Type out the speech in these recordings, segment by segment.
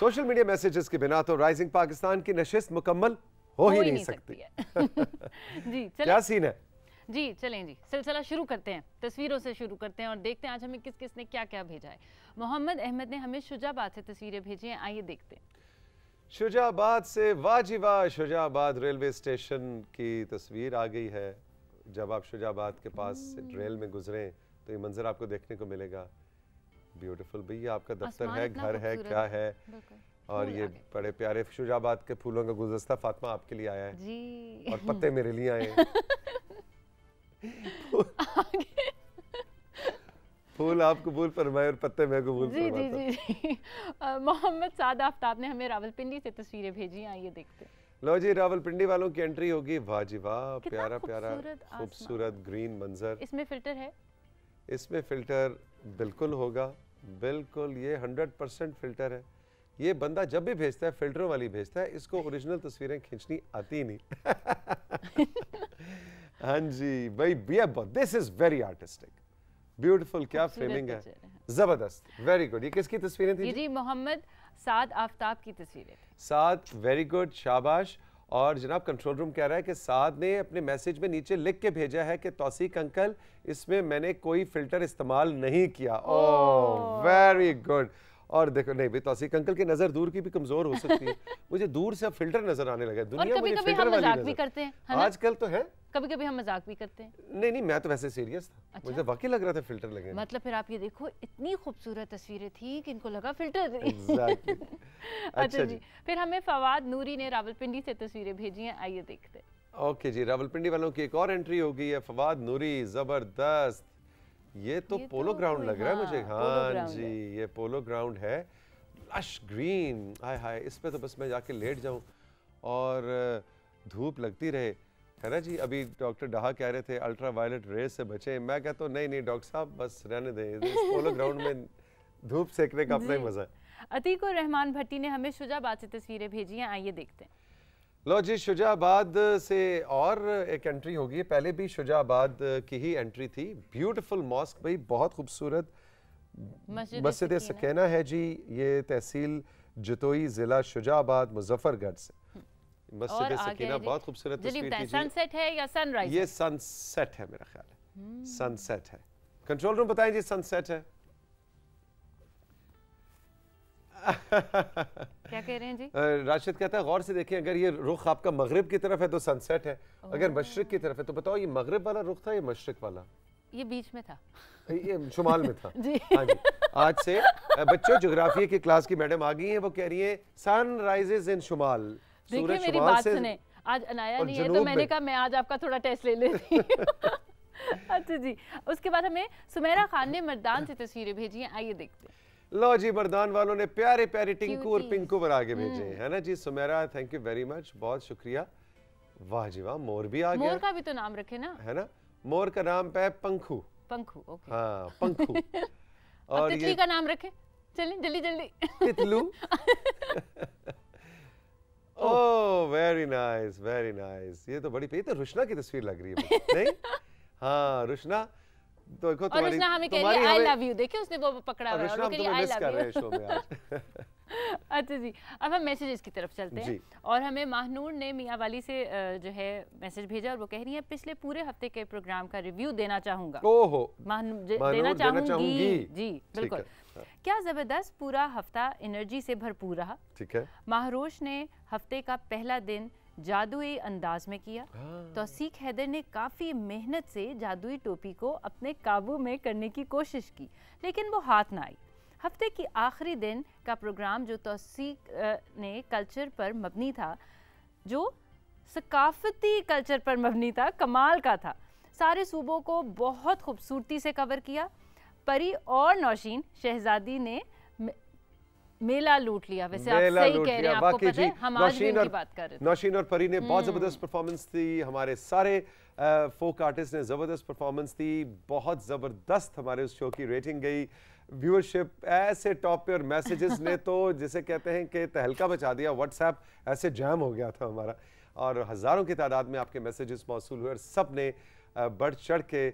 Social media messages के बिना तो राइजिंग पाकिस्तान की नशिस्त मुकम्मल हो ही नहीं सकती जी चलें। क्या सीन है जी चलें जी, सिलसिला शुरू करते हैं, तस्वीरों से शुरू करते हैं और देखते हैं आज हमें किस किस ने क्या क्या भेजा है। मोहम्मद अहमद ने हमें शुजाबाद से तस्वीरें भेजी हैं, आइए देखते हैं। शुजाबाद से वाह जी वाह, शुजाबाद रेलवे स्टेशन की तस्वीर आ गई है। जब आप शुजाबाद के पास रेल में गुजरें तो ये मंजर आपको देखने को मिलेगा। ब्यूटीफुल भैया, आपका दफ्तर है, घर है, क्या है, और ये बड़े प्यारे शुजाबाद के फूलों का गुलदस्ता फातिमा आपके लिए आया है जी। और पत्ते मेरे लिए आए हैं। फूल आप कबूल फरमाए और पत्ते मैं कबूल फरमाता हूं। जी जी जी। मोहम्मद साद आफ्ताब ने हमें रावलपिंडी से तस्वीरें भेजी, आइए देखते हैं। लो जी, रावलपिंडी वालों की एंट्री होगी। वाह जी वाह, प्यारा प्यारा खूबसूरत ग्रीन मंजर। इसमें फिल्टर है? इसमें फिल्टर बिल्कुल होगा, बिल्कुल ये 100% फिल्टर है। ये बंदा जब भी भेजता है फिल्टरों वाली भेजता है, इसको ओरिजिनल तस्वीरें खींचनी आती नहीं। हाँ जी भाई, this is very artistic, beautiful, क्या फ्रेमिंग है, जबरदस्त, वेरी गुड। ये किसकी तस्वीरें थी? जी मोहम्मद साद आफ्ताब की तस्वीरें। साद, वेरी गुड, शाबाश। और जनाब कंट्रोल रूम कह रहा है कि साद ने अपने मैसेज में नीचे लिख के भेजा है कि तौसीक अंकल, इसमें मैंने कोई फिल्टर इस्तेमाल नहीं किया। Oh very good. और देखो, नहीं भाई, तौसीक अंकल की नजर दूर की भी कमजोर हो सकती है। मुझे दूर से अब फिल्टर नजर आने लगा। दुनिया और कभी-कभी हम मजाक भी करते हैं, है ना? आजकल तो है, कभी-कभी हम मजाक भी करते हैं। नहीं नहीं, मैं तो वैसे सीरियस था। अच्छा? मुझे वाकई लग रहा था फिल्टर लगे। मतलब फिर आप ये देखो, इतनी खूबसूरत तस्वीरें थी कि इनको लगा फिल्टर। Exactly. अच्छा जी। फिर हमें फवाद नूरी ने रावलपिंडी से तस्वीरें भेजी हैं, आइए देखते हैं। ओके जी, रावलपिंडी वालों की एक और एंट्री हो गई है। फवाद नूरी, जबरदस्त। ये तो पोलो ग्राउंड लग रहा है मुझे। हाँ जी, ये पोलो ग्राउंड है, लश ग्रीन। हाय हाय, इस पे तो बस मैं जाके लेट जाऊं और धूप लगती रहे, है ना जी। अभी डॉक्टर डाहा कह रहे थे अल्ट्रा वायलेट रेज से बचें, मैं कहता हूँ नहीं नहीं डॉक्टर साहब, बस रहने दें, इस पोलो ग्राउंड में धूप सेकने का अपना ही मजा है। अतीक और रहमान भट्टी ने हमें शुजाबाद से तस्वीरें भेजी हैं, आइए देखते हैं। लो जी, शुजाबाद से और एक एंट्री होगी। पहले भी शुजाबाद की ही एंट्री थी। ब्यूटीफुल मॉस्क भाई, बहुत खूबसूरत मस्जिद सकीना है जी। ये तहसील जतोई, जिला शुजाबाद, मुजफ्फरगढ़ से मस्जिद सकीना, बहुत खूबसूरत तस्वीर थी। सनसेट है या सनराइज? ये सनसेट है, मेरा ख्याल है सनसेट है। कंट्रोल रूम बताएं जी, सनसेट है। क्या कह रहे हैं जी? राशिद कहता है गौर से देखें, अगर ये रुख आपका मगरिब की तरफ है तो सनसेट है, अगर मशरिक की तरफ है तो बताओ ये मगरिब वाला रुख था या मशरिक वाला? ये बीच में था, ये शुमाल में था। जी। हाँ जी। आज से बच्चों, ज्योग्राफी की क्लास की मैडम आ गई हैं, वो कह रही है सन राइजेज इन शुमाल। देखिए मेरी बात सुने, आज अनाया नहीं है तो मैंने कहा मैं आज आपका थोड़ा टेस्ट ले लेती हूँ। अच्छा जी। उसके बाद हमें सुमेरा खान ने मर्दान से तस्वीरें भेजी हैं, आइए देखते हैं। लो जी, मर्दान वालों ने प्यारे प्यारे टिंकू और पिंकू पर आगे भेजे, है ना जी। Sumera, thank you very much, बहुत शुक्रिया। वाह जी वाह, मोर भी आ गया। मोर का भी तो नाम रखे ना, है ना। मोर का नाम पे पंखू। पंखू, ओके। हाँ, पंखू। और तितली का नाम रखे, चलें जल्दी जल्दी। तितलू। Oh very nice, very nice. ये तो बड़ी, ये तो रुशना की तस्वीर लग रही है नहीं? हाँ रुशना, तो देखो तुम्हारी, रुशना हमें कह रही है आई लव यू। देखिए उसने वो पकड़ा हुआ है और वो कह रही है आई लव यू शो में आज। अच्छा जी, अब हम मैसेजेस की तरफ चलते हैं और हमें माहनूर ने मियाँ वाली से जो है मैसेज भेजा और वो कह रही है पिछले पूरे हफ्ते के प्रोग्राम का रिव्यू देना चाहूँगा। ओहो, देना चाहूँगी जी, बिल्कुल। क्या जबरदस्त पूरा हफ्ता एनर्जी से भरपूर रहा। ठीक है। महरोश ने हफ्ते का पहला दिन जादुई अंदाज में किया। तौसीक हैदर ने काफ़ी मेहनत से जादुई टोपी को अपने काबू में करने की कोशिश की, लेकिन वो हाथ ना आई। हफ्ते की आखिरी दिन का प्रोग्राम जो तौसीक ने कल्चर पर मबनी था, जो सकाफती कल्चर पर मबनी था, कमाल का था। सारे सूबों को बहुत खूबसूरती से कवर किया। परी और नौशीन शहजादी ने मेला लूट लिया। वैसे आप सही कह रहे हैं, आपको पता है हम आज भी इनकी बात कर रहे थे। नौशीन और परी ने बहुत जबरदस्त परफॉर्मेंस दी। हमारे सारे फोक आर्टिस्ट ने जबरदस्त परफॉर्मेंस दी। बहुत जबरदस्त हमारे उस शो की रेटिंग गई। व्यूअरशिप ऐसे टॉप पे और मैसेजेस ने तो जिसे कहते हैं कि तहलका मचा दिया। व्हाट्सएप ऐसे जैम हो गया था हमारा और हज़ारों की तादाद में आपके मैसेजेस मौसूल हुए और सब ने बढ़ चढ़ के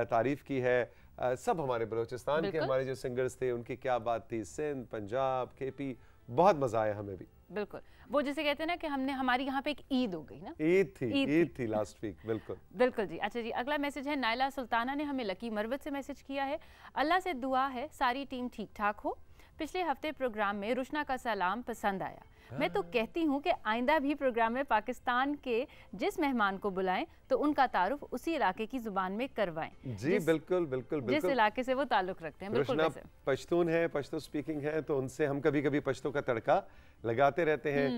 तारीफ़ की है। सब हमारे बलूचिस्तान के हमारे जो सिंगर्स थे उनकी क्या बात थी, सिंध, पंजाब, केपी, बहुत मजा आया हमें भी। बिल्कुल, वो जिसे कहते हैं ना कि हमारी यहाँ पे एक ईद हो गई ना, ईद थी लास्ट वीक। बिल्कुल बिल्कुल जी। अच्छा जी, अगला मैसेज है नाइला सुल्ताना ने हमें लकी मरवत से मैसेज किया है। अल्लाह से दुआ है सारी टीम ठीक ठाक हो। पिछले हफ्ते प्रोग्राम में रुशना का सलाम पसंद आया। मैं तो कहती हूँ कि आइंदा भी प्रोग्राम में पाकिस्तान के जिस मेहमान को बुलाएं तो उनका तारुफ उसी इलाके की जुबान में करवाएं। जी बिल्कुल बिल्कुल जिस इलाके से वो ताल्लुक रखते हैं। बिल्कुल रुशना पश्तून है, पश्तो स्पीकिंग है, तो उनसे हम कभी कभी पश्तो का तड़का लगाते रहते हैं।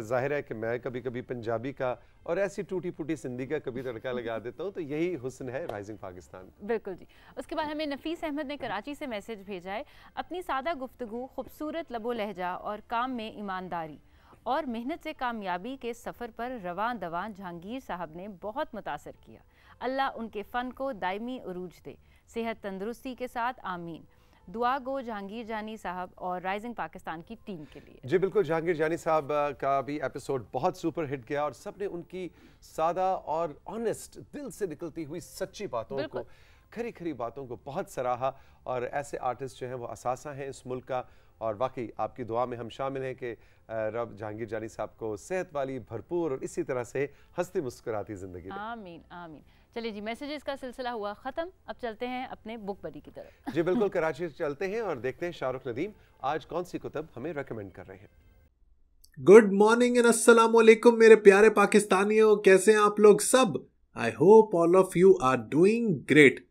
जाहिर है कि मैं कभी कभी पंजाबी का और ऐसी टूटी फूटी सिंधी का कभी तड़का लगा देता हूँ, तो यही हुस्न है राइजिंग पाकिस्तान। बिल्कुल जी। उसके बाद हमें नफीस अहमद ने कराची से मैसेज भेजा है। अपनी सादा गुफ्तगू, खूबसूरत लबो लहजा और काम में ईमानदारी और मेहनत से कामयाबी के सफ़र पर रवां दवां जहांगीर साहब ने बहुत मुतासर किया। अल्लाह उनके फ़न को दायमी उरूज दे, सेहत तंदुरुस्ती के साथ, आमीन। दुआ गो जहांगीर जानी साहब और राइजिंग पाकिस्तान की टीम के लिए। जी बिल्कुल, जहांगीर जानी साहब का भी एपिसोड बहुत सुपर हिट गया और सबने उनकी सादा और ऑनेस्ट, दिल से निकलती हुई सच्ची बातों को, खरी खरी बातों को बहुत सराहा। और ऐसे आर्टिस्ट जो हैं वो असासा हैं इस मुल्क का। और वाकई आपकी दुआ में हम शामिल हैं कि रब जहांगीर जानी साहब को सेहत वाली, भरपूर और इसी तरह से हंसती मुस्कुराती जिंदगी दे। आमीन आमीन। चलिए जी, मैसेजेस का सिलसिला हुआ ख़त्म। अब चलते हैं अपने बुक बडी की तरफ। जी बिल्कुल, कराची से चलते हैं और देखते हैं शाहरुख नदीम आज कौन सी कुतुब हमें रेकमेंड कर रहे हैं। गुड मॉर्निंग एंड अस्सलाम वालेकुम मेरे प्यारे पाकिस्तानियों, कैसे हैं आप लोग सब? I hope all of you are doing great.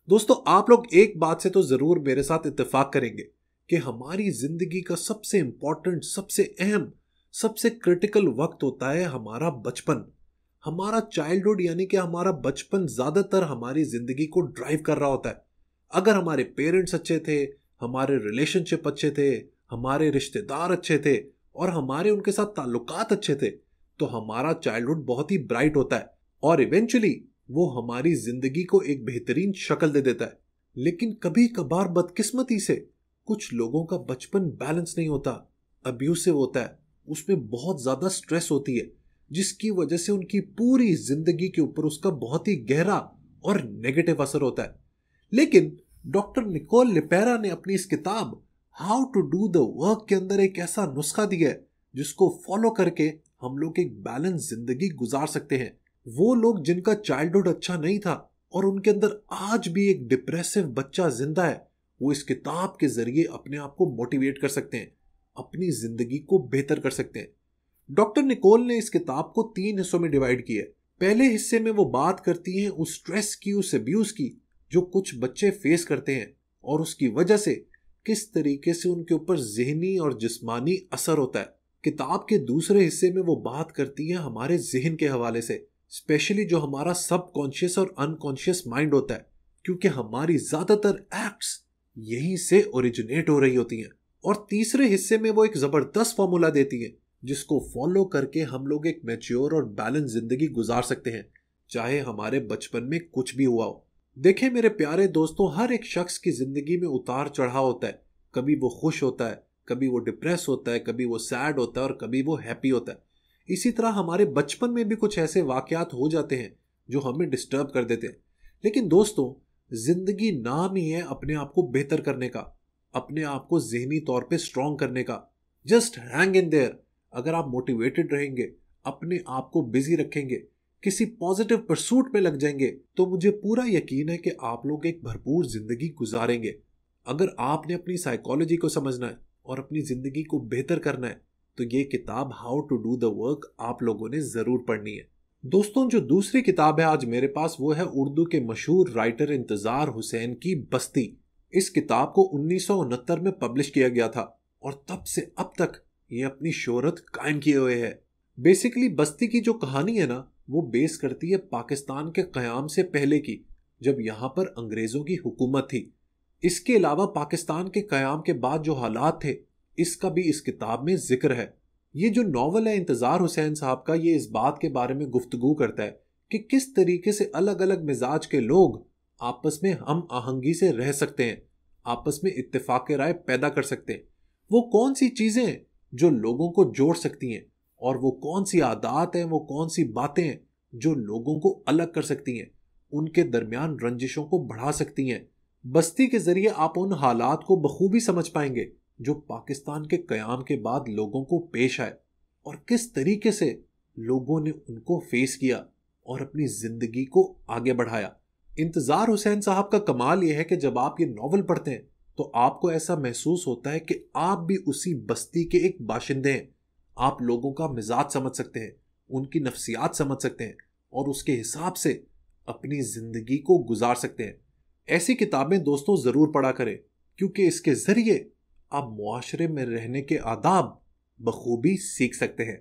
दोस्तों, आप लोग एक बात से तो जरूर मेरे साथ इत्तेफाक करेंगे कि हमारी जिंदगी का सबसे इंपॉर्टेंट, सबसे अहम, सबसे क्रिटिकल वक्त होता है हमारा बचपन, हमारा चाइल्डहुड, यानी कि हमारा बचपन ज्यादातर हमारी जिंदगी को ड्राइव कर रहा होता है। अगर हमारे पेरेंट्स अच्छे थे, हमारे रिलेशनशिप अच्छे थे, हमारे रिश्तेदार अच्छे थे और हमारे उनके साथ ताल्लुकात अच्छे थे, तो हमारा चाइल्डहुड बहुत ही ब्राइट होता है और इवेंचुअली वो हमारी जिंदगी को एक बेहतरीन शक्ल दे देता है। लेकिन कभी कभार बदकिस्मती से कुछ लोगों का बचपन बैलेंस नहीं होता, अब्यूसिव होता है, उसमें बहुत ज्यादा स्ट्रेस होती है, जिसकी वजह से उनकी पूरी जिंदगी के ऊपर उसका बहुत ही गहरा और नेगेटिव असर होता है। लेकिन डॉक्टर निकोल लिपेरा ने अपनी इस किताब how to do the work के अंदर एक ऐसा नुस्खा दिया है जिसको फॉलो करके हम लोग एक बैलेंस जिंदगी गुजार सकते हैं। वो लोग जिनका चाइल्डहुड अच्छा नहीं था और उनके अंदर आज भी एक डिप्रेसिव बच्चा जिंदा है, वो इस किताब के जरिए अपने आप को मोटिवेट कर सकते हैं, अपनी जिंदगी को बेहतर कर सकते हैं। डॉक्टर निकोल ने इस किताब को 3 हिस्सों में डिवाइड किया है। पहले हिस्से में वो बात करती हैं उस स्ट्रेस की, उस अब्यूज की जो कुछ बच्चे फेस करते हैं और उसकी वजह से किस तरीके से उनके ऊपर ज़हनी और जिस्मानी असर होता है। किताब के दूसरे हिस्से में वो बात करती है हमारे जहन के हवाले से, स्पेशली जो हमारा सबकॉन्शियस और अनकॉन्शियस माइंड होता है, क्योंकि हमारी ज्यादातर एक्ट्स यहीं से ओरिजिनेट हो रही होती हैं। और तीसरे हिस्से में वो एक जबरदस्त फॉर्मूला देती है जिसको फॉलो करके हम लोग एक मैच्योर और बैलेंस जिंदगी गुजार सकते हैं, चाहे हमारे बचपन में कुछ भी हुआ हो। देखें मेरे प्यारे दोस्तों, हर एक शख्स की जिंदगी में उतार चढ़ाव होता है। कभी वो खुश होता है, कभी वो डिप्रेस होता है, कभी वो सैड होता है और कभी वो हैप्पी होता है। इसी तरह हमारे बचपन में भी कुछ ऐसे वाकयात हो जाते हैं जो हमें डिस्टर्ब कर देते हैं। लेकिन दोस्तों, जिंदगी नाम ही है अपने आप को बेहतर करने का, अपने आप को ज़हनी तौर पे स्ट्रॉन्ग करने का। Just hang in their. अगर आप मोटिवेटेड रहेंगे, अपने आप को बिजी रखेंगे, किसी पॉजिटिव परसूट में लग जाएंगे, तो मुझे पूरा यकीन है कि आप लोग एक भरपूर जिंदगी गुजारेंगे। अगर आपने अपनी साइकोलॉजी को समझना है और अपनी जिंदगी को बेहतर करना है, तो ये किताब how to do the work आप लोगों ने जरूर पढ़नी है। दोस्तों, जो दूसरी किताब है आज मेरे पास, वो है उर्दू के मशहूर राइटर इंतजार हुसैन की बस्ती। इस किताब को 1969 में पब्लिश किया गया था और तब से अब तक ये अपनी शोहरत कायम किए हुए है। बेसिकली बस्ती की जो कहानी है ना, वो बेस करती है पाकिस्तान के क़याम से पहले की, जब यहाँ पर अंग्रेजों की हुकूमत थी। इसके अलावा पाकिस्तान के क़याम के बाद जो हालात थे, इसका भी इस किताब में जिक्र है। ये जो नॉवल है इंतजार हुसैन साहब का, ये इस बात के बारे में गुफ्तगू करता है कि किस तरीके से अलग अलग मिजाज के लोग आपस में हम आहंगी से रह सकते हैं, आपस में इत्तेफाक राय पैदा कर सकते हैं। वो कौन सी चीजें हैं जो लोगों को जोड़ सकती हैं और वो कौन सी आदत हैं, वो कौन सी बातें हैं जो लोगों को अलग कर सकती हैं, उनके दरमियान रंजिशों को बढ़ा सकती हैं। बस्ती के जरिए आप उन हालात को बखूबी समझ पाएंगे जो पाकिस्तान के क़याम के बाद लोगों को पेश आए और किस तरीके से लोगों ने उनको फेस किया और अपनी जिंदगी को आगे बढ़ाया। इंतज़ार हुसैन साहब का कमाल यह है कि जब आप ये नॉवल पढ़ते हैं तो आपको ऐसा महसूस होता है कि आप भी उसी बस्ती के एक बाशिंदे हैं। आप लोगों का मिजाज समझ सकते हैं, उनकी नफ्सियात समझ सकते हैं और उसके हिसाब से अपनी ज़िंदगी को गुजार सकते हैं। ऐसी किताबें दोस्तों ज़रूर पढ़ा करें, क्योंकि इसके ज़रिए आप मुआशरे में रहने के आदाब बखूबी सीख सकते हैं।